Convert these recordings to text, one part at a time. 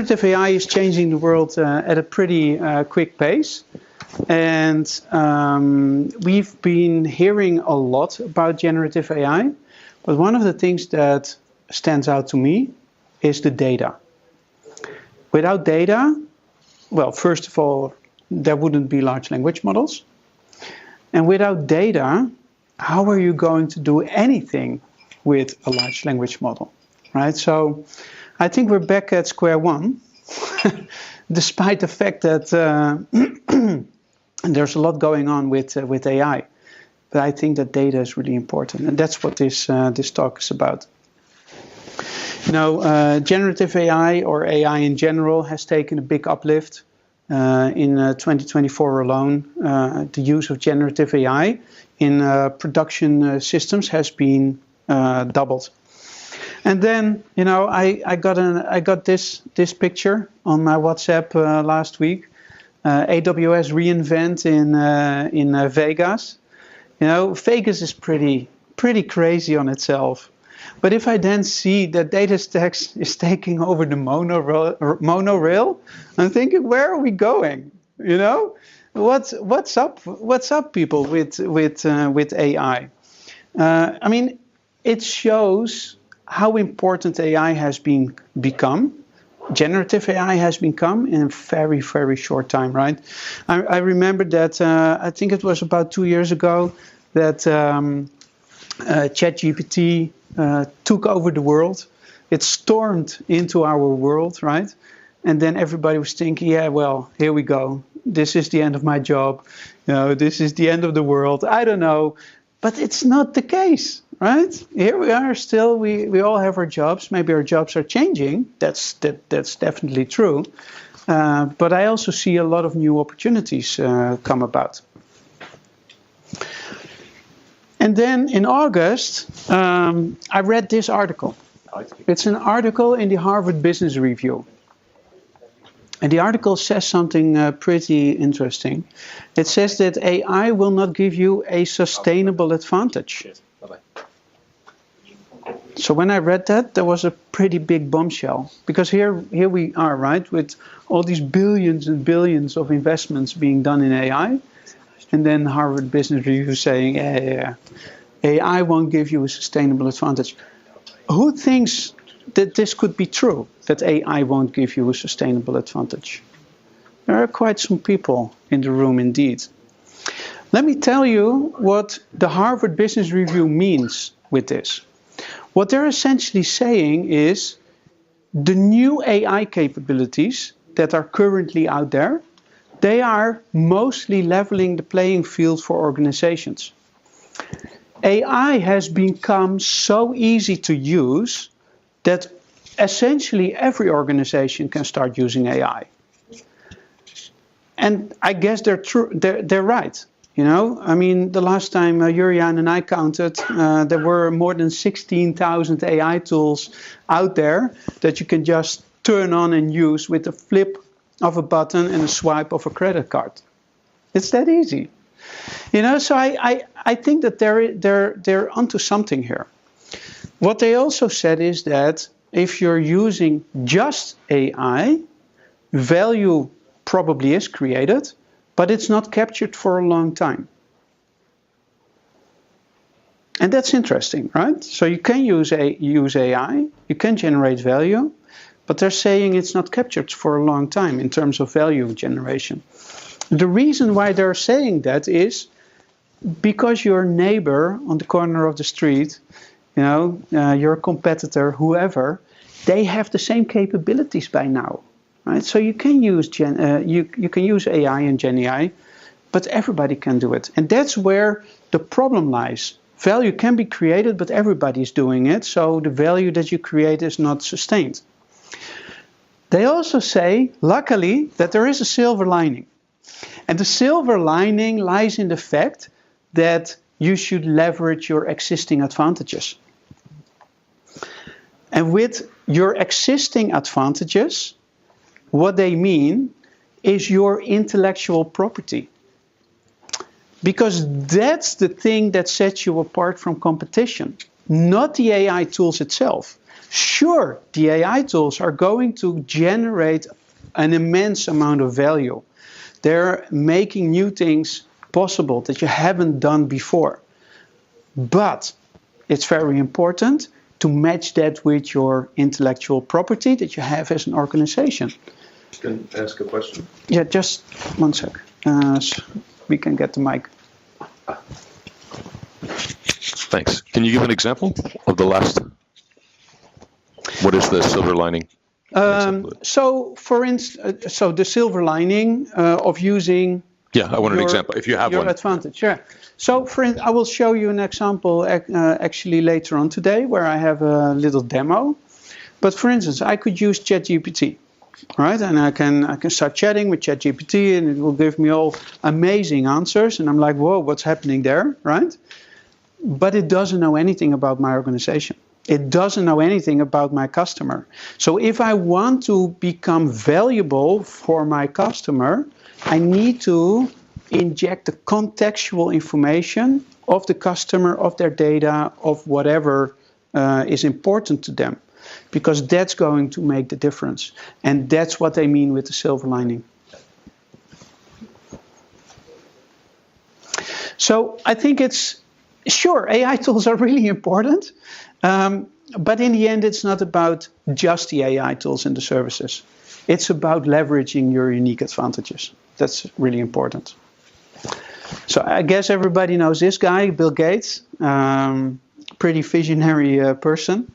generative AI is changing the world at a pretty quick pace. And we've been hearing a lot about generative AI. But one of the things that stands out to me is the data. Without data, well, first of all, there wouldn't be large language models. And without data, how are you going to do anything with a large language model, right? So I think we're back at square one, despite the fact that there's a lot going on with AI. But I think that data is really important, and that's what this talk is about. You know, generative AI, or AI in general, has taken a big uplift. In 2024 alone, the use of generative AI in production systems has been doubled. And then, you know, I got this picture on my WhatsApp last week. AWS reInvent in Vegas. You know, Vegas is pretty crazy on itself. But if I then see that DataStax is taking over the monorail, I'm thinking, where are we going? You know, what's up, people, with AI? I mean, it shows how important AI has become. Generative AI has become in a very, very short time, right? I remember that I think it was about 2 years ago that ChatGPT took over the world. It stormed into our world, right? And then everybody was thinking, yeah, well, here we go. This is the end of my job. You know, this is the end of the world. I don't know. But it's not the case, right? Here we are still. We all have our jobs. Maybe our jobs are changing. That's definitely true. But I also see a lot of new opportunities come about. And then in August, I read this article. It's an article in the Harvard Business Review. And the article says something pretty interesting. It says that AI will not give you a sustainable advantage. So when I read that, there was a pretty big bombshell. Because here we are, right, with all these billions and billions of investments being done in AI. And then Harvard Business Review saying, yeah, AI won't give you a sustainable advantage. Who thinks that this could be true, that AI won't give you a sustainable advantage? There are quite some people in the room indeed. Let me tell you what the Harvard Business Review means with this. What they're essentially saying is the new AI capabilities that are currently out there, they are mostly leveling the playing field for organizations. AI has become so easy to use that essentially every organization can start using AI. And I guess they're right. You know, I mean, the last time Juriaan and I counted, there were more than 16,000 AI tools out there that you can just turn on and use with a flip of a button and a swipe of a credit card. It's that easy. You know, so I think that they're onto something here. What they also said is that if you're using just AI, value probably is created, but it's not captured for a long time. And that's interesting, right? So you can use AI, you can generate value, but they're saying it's not captured for a long time in terms of value generation. The reason why they're saying that is because your neighbor on the corner of the street, you know, your competitor, whoever, they have the same capabilities by now, right? So you can use you can use AI and GenAI, but everybody can do it, and that's where the problem lies. Value can be created, but everybody's doing it, so the value that you create is not sustained. They also say, luckily, that there is a silver lining. And the silver lining lies in the fact that you should leverage your existing advantages. And with your existing advantages, what they mean is your intellectual property. Because that's the thing that sets you apart from competition, not the AI tools itself. Sure, the AI tools are going to generate an immense amount of value. They're making new things possible that you haven't done before. But it's very important to match that with your intellectual property that you have as an organization. Can I ask a question? Yeah, just one sec. So we can get the mic. Thanks. Can you give an example of the last? What is the silver lining? So, for instance, so the silver lining of using. Yeah, I want an example. If you have your one. advantage, yeah. So, I will show you an example actually later on today, where I have a little demo. But for instance, I could use ChatGPT, right? And I can start chatting with ChatGPT, and it will give me all amazing answers. And I'm like, whoa, what's happening there, right? But it doesn't know anything about my organization. It doesn't know anything about my customer. So if I want to become valuable for my customer, I need to inject the contextual information of the customer, of their data, of whatever is important to them, because that's going to make the difference. And that's what they mean with the silver lining. So I think sure, AI tools are really important, but in the end, it's not about just the AI tools and the services. It's about leveraging your unique advantages. That's really important. So I guess everybody knows this guy, Bill Gates, pretty visionary person.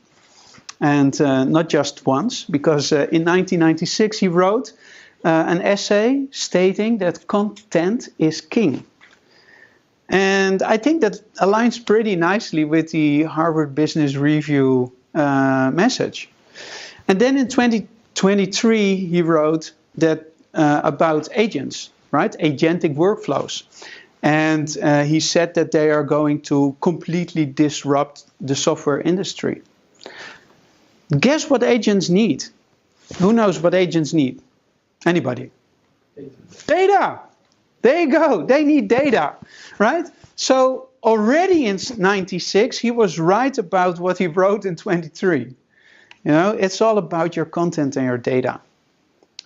And not just once, because in 1996 he wrote an essay stating that content is king. And I think that aligns pretty nicely with the Harvard Business Review message. And then in 2023, he wrote that about agents, right? Agentic workflows. And he said that they are going to completely disrupt the software industry. Guess what agents need? Who knows what agents need? Anybody? Data. There you go. They need data, right? So already in 96, he was right about what he wrote in 23. You know, it's all about your content and your data.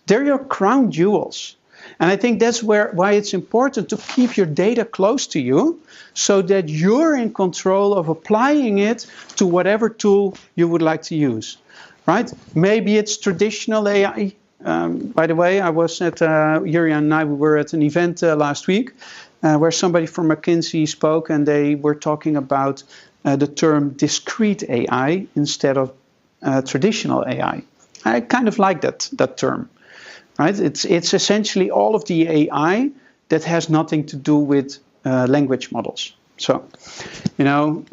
They're your crown jewels. And I think that's why it's important to keep your data close to you so that you're in control of applying it to whatever tool you would like to use, right? Maybe it's traditional AI. By the way, I was at, Jurjan and I were at an event last week where somebody from McKinsey spoke, and they were talking about the term discrete AI instead of traditional AI. I kind of like that term, right? It's essentially all of the AI that has nothing to do with language models. So, you know,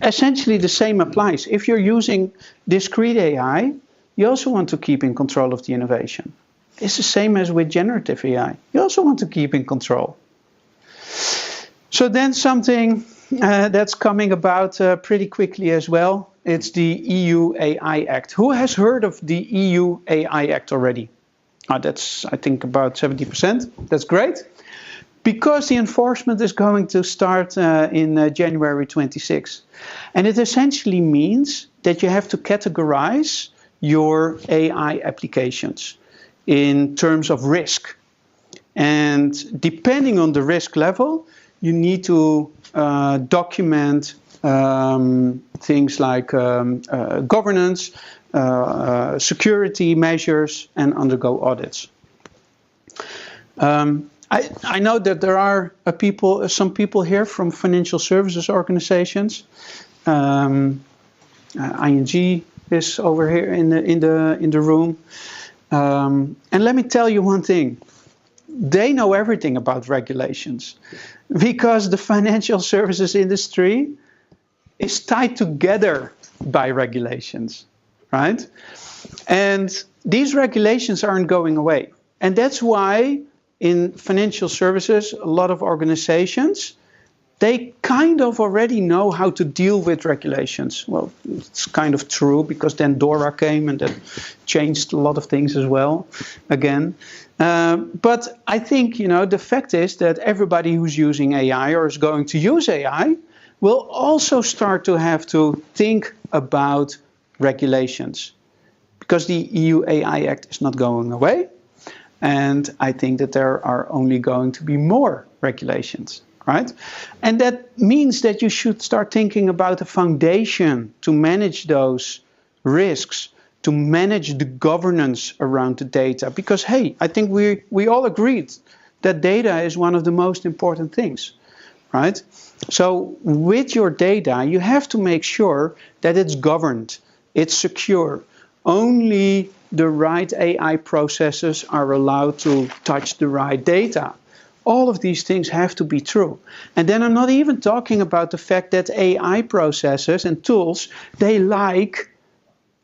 essentially the same applies. If you're using discrete AI, you also want to keep in control of the innovation. It's the same as with generative AI. You also want to keep in control. So then something that's coming about pretty quickly as well, it's the EU AI Act. Who has heard of the EU AI Act already? That's, I think, about 70%. That's great. Because the enforcement is going to start in January 26. And it essentially means that you have to categorize your AI applications in terms of risk. And depending on the risk level, you need to document things like governance, security measures, and undergo audits. I know that there are some people here from financial services organizations. ING is over here in the room, and let me tell you one thing: they know everything about regulations, because the financial services industry is tied together by regulations, right? And these regulations aren't going away, and that's why in financial services, a lot of organizations, they kind of already know how to deal with regulations. Well, it's kind of true, because then DORA came and that changed a lot of things as well, again. But I think, you know, the fact is that everybody who's using AI or is going to use AI will also start to have to think about regulations, because the EU AI Act is not going away, and I think that there are only going to be more regulations, right? And that means that you should start thinking about a foundation to manage those risks, to manage the governance around the data, because hey, I think we all agreed that data is one of the most important things, right? So with your data, you have to make sure that it's governed, it's secure. Only the right AI processes are allowed to touch the right data. All of these things have to be true. And then I'm not even talking about the fact that AI processes and tools, they like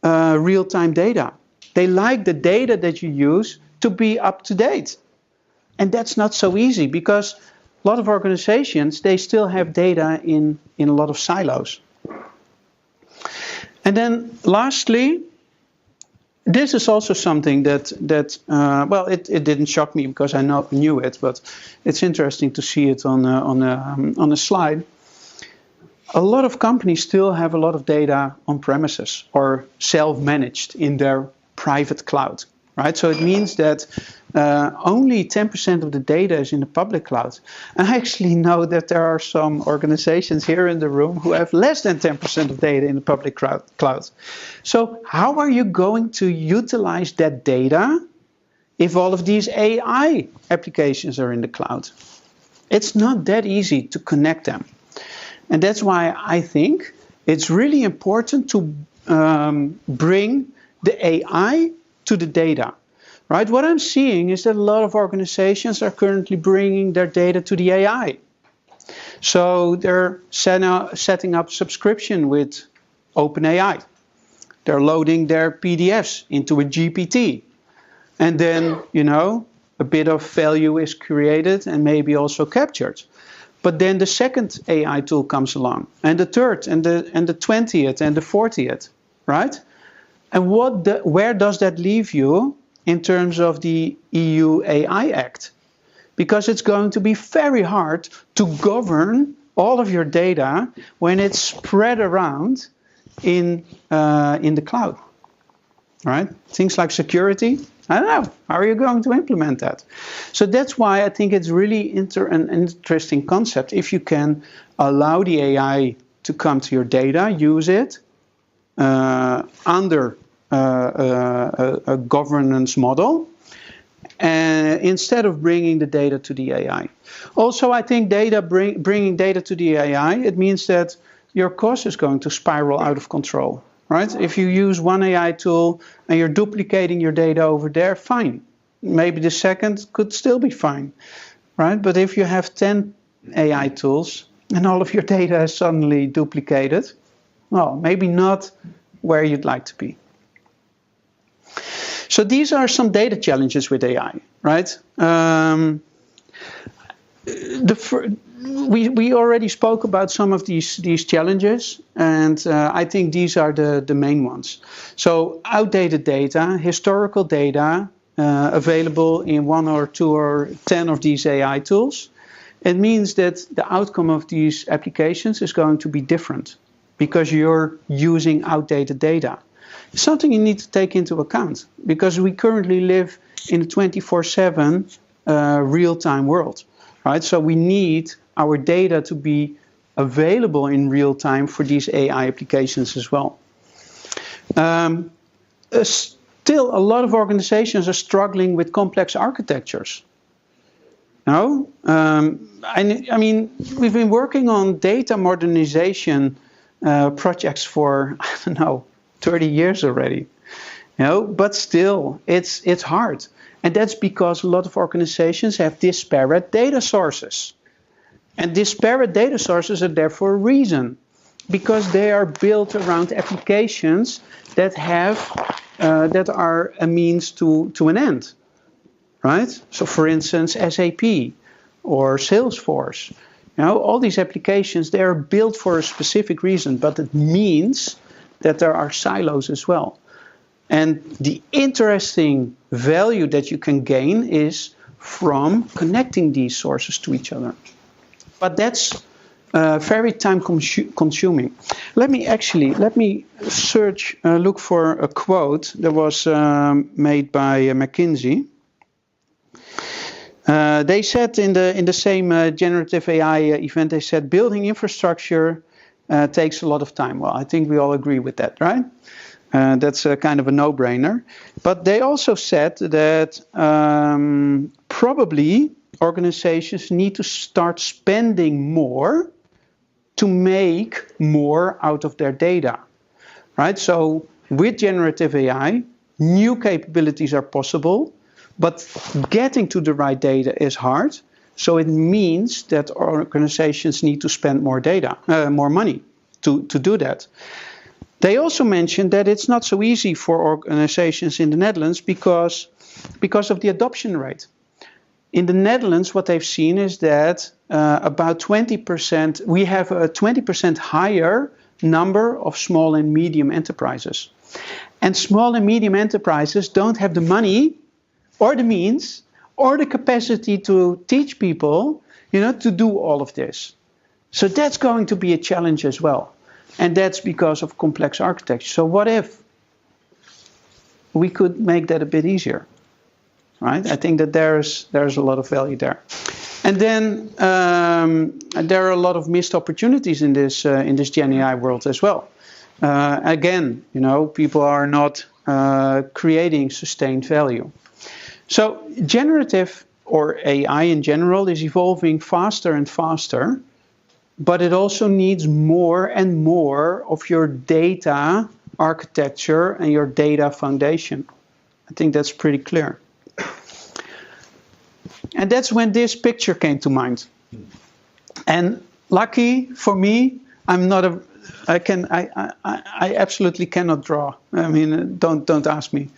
real-time data. They like the data that you use to be up to date. And that's not so easy, because a lot of organizations, they still have data in a lot of silos. And then lastly, this is also something that well, it didn't shock me because I knew it, but it's interesting to see it on a slide. A lot of companies still have a lot of data on premises or self-managed in their private cloud, right? So it means that only 10% of the data is in the public cloud. And I actually know that there are some organizations here in the room who have less than 10% of data in the public cloud. So how are you going to utilize that data if all of these AI applications are in the cloud? It's not that easy to connect them. And that's why I think it's really important to bring the AI to the data, right? What I'm seeing is that a lot of organizations are currently bringing their data to the AI. So they're setting up subscription with OpenAI. They're loading their PDFs into a GPT. And then, you know, a bit of value is created and maybe also captured. But then the second AI tool comes along, and the third, and the 20th, and the 40th, right? And where does that leave you in terms of the EU AI Act? Because it's going to be very hard to govern all of your data when it's spread around in the cloud, right? Things like security, I don't know. How are you going to implement that? So that's why I think it's really an interesting concept. If you can allow the AI to come to your data, use it under a governance model, instead of bringing the data to the AI. Also, I think bringing data to the AI, it means that your cost is going to spiral out of control. Right? If you use one AI tool and you're duplicating your data over there, fine. Maybe the second could still be fine, right? But if you have 10 AI tools and all of your data is suddenly duplicated, well, maybe not where you'd like to be. So these are some data challenges with AI, right? We already spoke about some of these challenges, and I think these are the main ones. So outdated data, historical data, available in 1 or 2 or 10 of these AI tools. It means that the outcome of these applications is going to be different because you're using outdated data. It's something you need to take into account because we currently live in a 24/7 real-time world. Right? So we need our data to be available in real time for these AI applications as well. Still, a lot of organizations are struggling with complex architectures. No? I mean, we've been working on data modernization projects for, I don't know, 30 years already. You know? But still, it's hard. And that's because a lot of organizations have disparate data sources. And disparate data sources are there for a reason, because they are built around applications that are a means to an end, right? So for instance, SAP or Salesforce, you know, all these applications, they are built for a specific reason, but it means that there are silos as well. And the interesting value that you can gain is from connecting these sources to each other. But that's very time consuming. Let me search, look for a quote that was made by McKinsey. They said in the same generative AI event, they said building infrastructure takes a lot of time. Well, I think we all agree with that, right? That's a kind of a no-brainer. But they also said that probably organizations need to start spending more to make more out of their data, right? So with generative AI, new capabilities are possible, but getting to the right data is hard. So it means that organizations need to spend more more money to do that. They also mentioned that it's not so easy for organizations in the Netherlands because of the adoption rate. In the Netherlands, what they've seen is that about 20%, we have a 20% higher number of small and medium enterprises. And small and medium enterprises don't have the money or the means or the capacity to teach people, to do all of this. So that's going to be a challenge as well. And that's because of complex architecture. So what if we could make that a bit easier? Right? I think that there's a lot of value there. And then there are a lot of missed opportunities in this Gen AI world as well. Again, people are not creating sustained value. So generative or AI in general is evolving faster and faster, but it also needs more and more of your data architecture and your data foundation. I think that's pretty clear. And that's when this picture came to mind. And lucky for me, I absolutely cannot draw. I mean, don't ask me.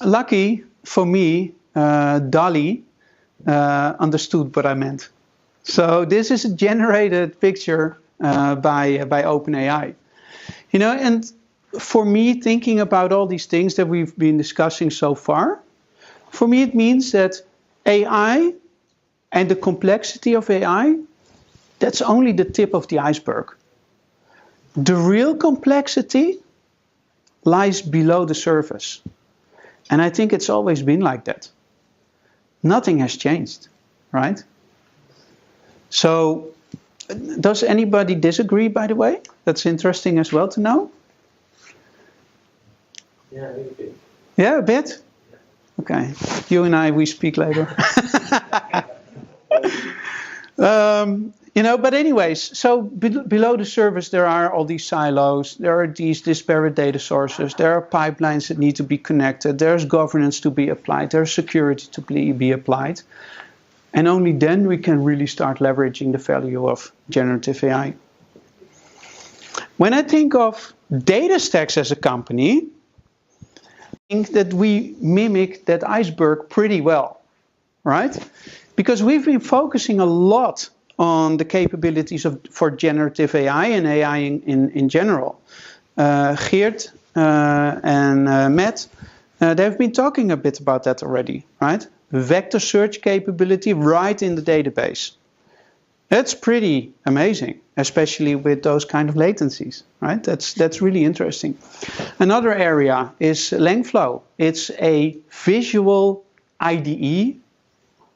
Lucky for me, DALL-E understood what I meant. So this is a generated picture by OpenAI. And for me, thinking about all these things that we've been discussing so far, for me it means that AI and the complexity of AI, that's only the tip of the iceberg. The real complexity lies below the surface. And I think it's always been like that. Nothing has changed, right? So, does anybody disagree, by the way? That's interesting as well to know. Yeah, a bit. Yeah, a bit? Okay. You and I, we speak later. But anyways, so below the surface, there are all these silos. There are these disparate data sources. There are pipelines that need to be connected. There's governance to be applied. There's security to be applied. And only then we can really start leveraging the value of generative AI. When I think of DataStax as a company, I think that we mimic that iceberg pretty well, right? Because we've been focusing a lot on the capabilities for generative AI and AI in general. Geert and Matt, they've been talking a bit about that already, right? Vector search capability right in the database. That's pretty amazing, especially with those kind of latencies, right? That's really interesting. Another area is Langflow. It's a visual IDE,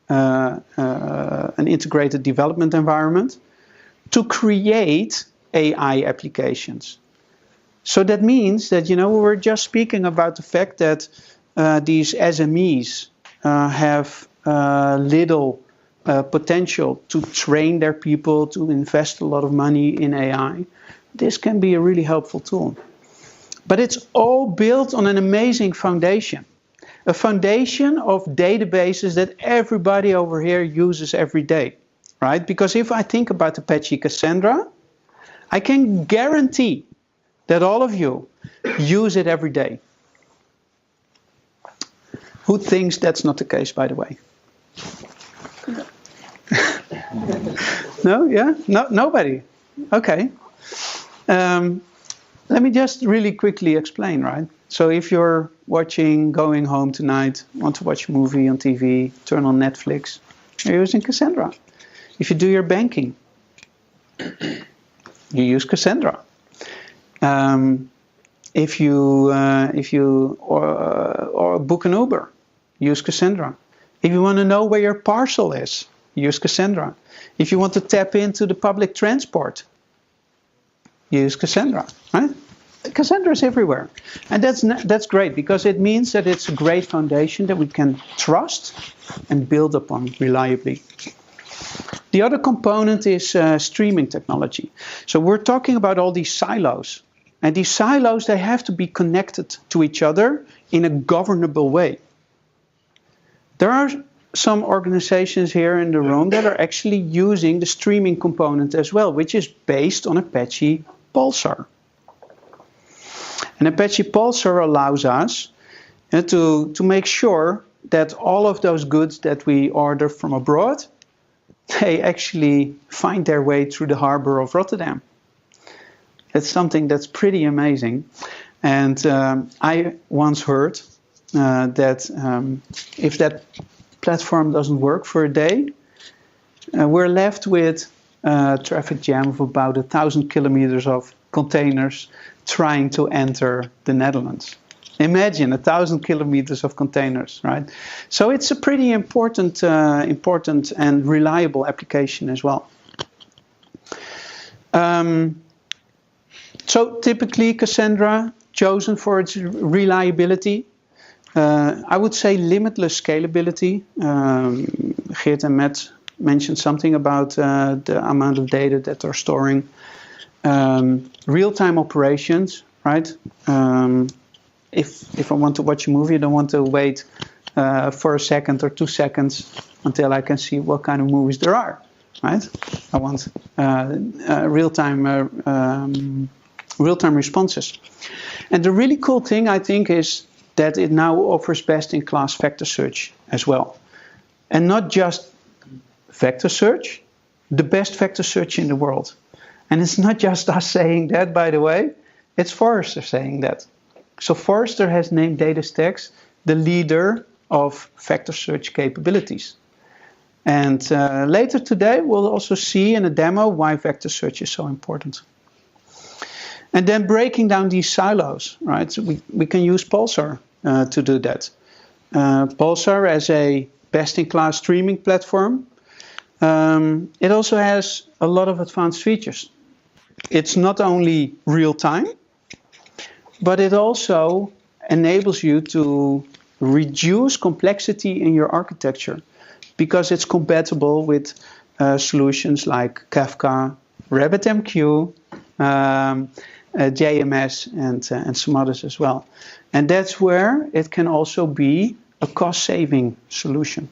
an integrated development environment, to create AI applications. So that means that, we were just speaking about the fact that these SMEs have little potential to train their people, to invest a lot of money in AI. This can be a really helpful tool. But it's all built on an amazing foundation. A foundation of databases that everybody over here uses every day, right? Because if I think about Apache Cassandra, I can guarantee that all of you use it every day. Who thinks that's not the case, by the way? No? Yeah? No? Nobody? Okay. Let me just really quickly explain, right? So if you're going home tonight, want to watch a movie on TV, turn on Netflix, you're using Cassandra. If you do your banking, You use Cassandra. If you book an Uber, use Cassandra. If you want to know where your parcel is, use Cassandra. If you want to tap into the public transport, use Cassandra, right? Cassandra is everywhere. And that's great, because it means that it's a great foundation that we can trust and build upon reliably. The other component is streaming technology. So we're talking about all these silos. And these silos, they have to be connected to each other in a governable way. There are some organizations here in the room that are actually using the streaming component as well, which is based on Apache Pulsar. And Apache Pulsar allows us to make sure that all of those goods that we order from abroad, they actually find their way through the harbor of Rotterdam. It's something that's pretty amazing. And I once heard that if that platform doesn't work for a day, we're left with a traffic jam of about 1,000 kilometers of containers trying to enter the Netherlands. Imagine 1,000 kilometers of containers, right? So it's a pretty important and reliable application as well. So typically Cassandra, chosen for its reliability. I would say limitless scalability. Geert and Matt mentioned something about the amount of data that they're storing. Real-time operations, right? If I want to watch a movie, I don't want to wait for a second or 2 seconds until I can see what kind of movies there are, right? I want real-time responses. And the really cool thing, I think, is that it now offers best-in-class vector search as well. And not just vector search, the best vector search in the world. And it's not just us saying that, by the way, it's Forrester saying that. So Forrester has named DataStax the leader of vector search capabilities. And later today, we'll also see in a demo why vector search is so important. And then breaking down these silos, right? So we can use Pulsar to do that. Pulsar as a best-in-class streaming platform. It also has a lot of advanced features. It's not only real-time, but it also enables you to reduce complexity in your architecture because it's compatible with solutions like Kafka, RabbitMQ, JMS, and some others as well. And that's where it can also be a cost-saving solution.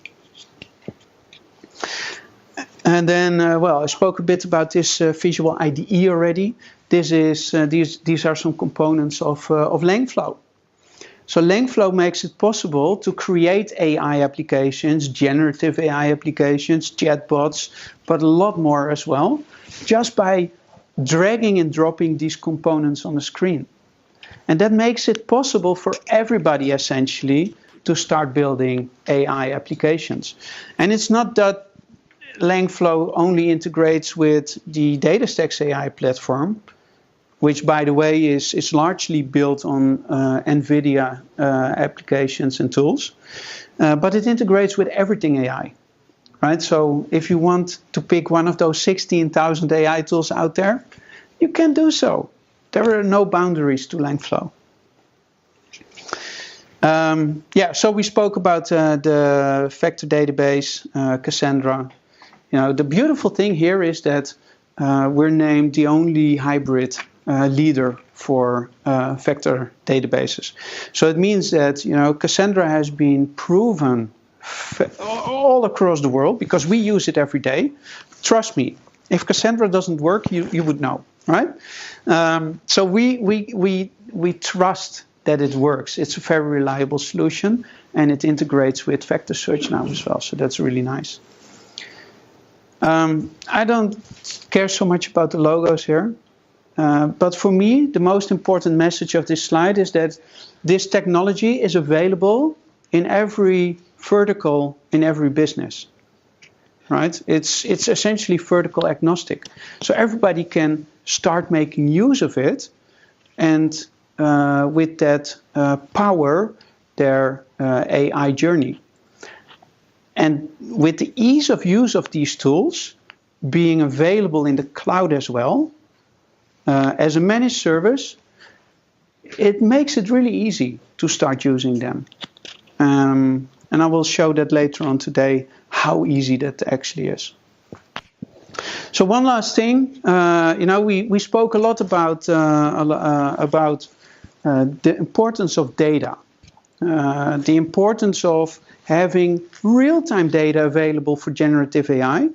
And then, well, I spoke a bit about this Visual IDE already. This is these are some components of Langflow. So Langflow makes it possible to create AI applications, generative AI applications, chatbots, but a lot more as well, just by dragging and dropping these components on the screen. And that makes it possible for everybody, essentially, to start building AI applications. And it's not that Langflow only integrates with the DataStax AI platform, which, by the way, is largely built on NVIDIA applications and tools. But it integrates with everything AI, right? So if you want to pick one of those 16,000 AI tools out there, you can do so. There are no boundaries to Langflow. Yeah, so we spoke about the vector database, Cassandra. You know, the beautiful thing here is that we're named the only hybrid leader for vector databases. So it means that, you know, Cassandra has been proven all across the world because we use it every day. Trust me, if Cassandra doesn't work, you would know, right? So we trust that it works. It's a very reliable solution, and it integrates with vector search now as well. So that's really nice. I don't care so much about the logos here. But for me, the most important message of this slide is that this technology is available in every vertical, in every business. right? It's essentially vertical agnostic. So everybody can start making use of it, and with that power their AI journey. And with the ease of use of these tools being available in the cloud as well, as a managed service, it makes it really easy to start using them. And I will show that later on today, how easy that actually is. So one last thing, we spoke a lot about the importance of data, the importance of having real-time data available for generative AI.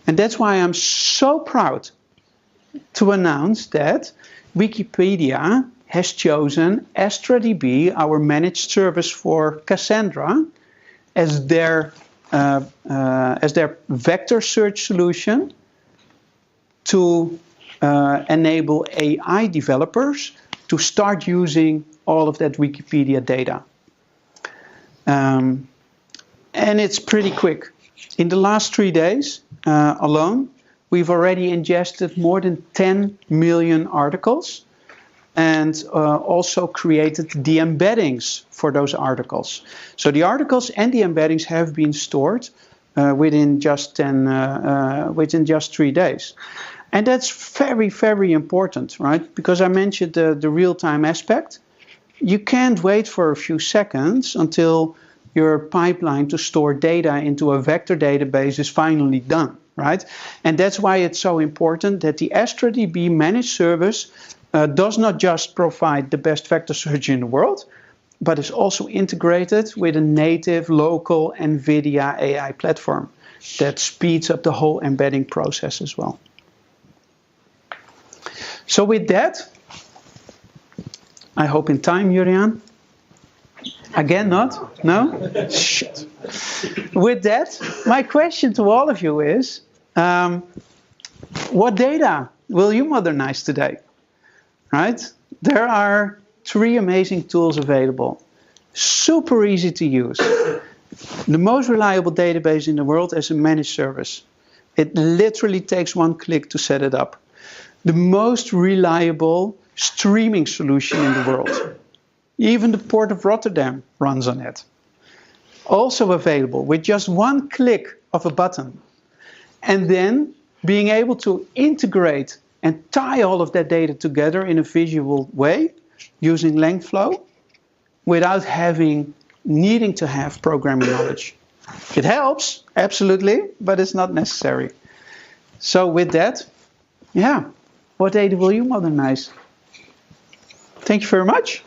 And that's why I'm so proud to announce that Wikipedia has chosen AstraDB, our managed service for Cassandra, as their vector search solution to enable AI developers to start using all of that Wikipedia data. And it's pretty quick. In the last 3 days alone, we've already ingested more than 10 million articles and also created the embeddings for those articles. So the articles and the embeddings have been stored within just 3 days. And that's very, very important, right? Because I mentioned the real-time aspect. You can't wait for a few seconds until your pipeline to store data into a vector database is finally done, right? And that's why it's so important that the AstraDB managed service does not just provide the best vector search in the world, but is also integrated with a native local NVIDIA AI platform that speeds up the whole embedding process as well. So with that, I hope in time, Juriaan. Again, not? No? Shit. With that, my question to all of you is, what data will you modernize today? Right? There are 3 amazing tools available. Super easy to use. The most reliable database in the world as a managed service. It literally takes 1 click to set it up. The most reliable streaming solution in the world. Even the Port of Rotterdam runs on it. Also available with just 1 click of a button. And then being able to integrate and tie all of that data together in a visual way using LangFlow without needing to have programming knowledge. It helps, absolutely, but it's not necessary. So with that, yeah, what data will you modernize? Thank you very much.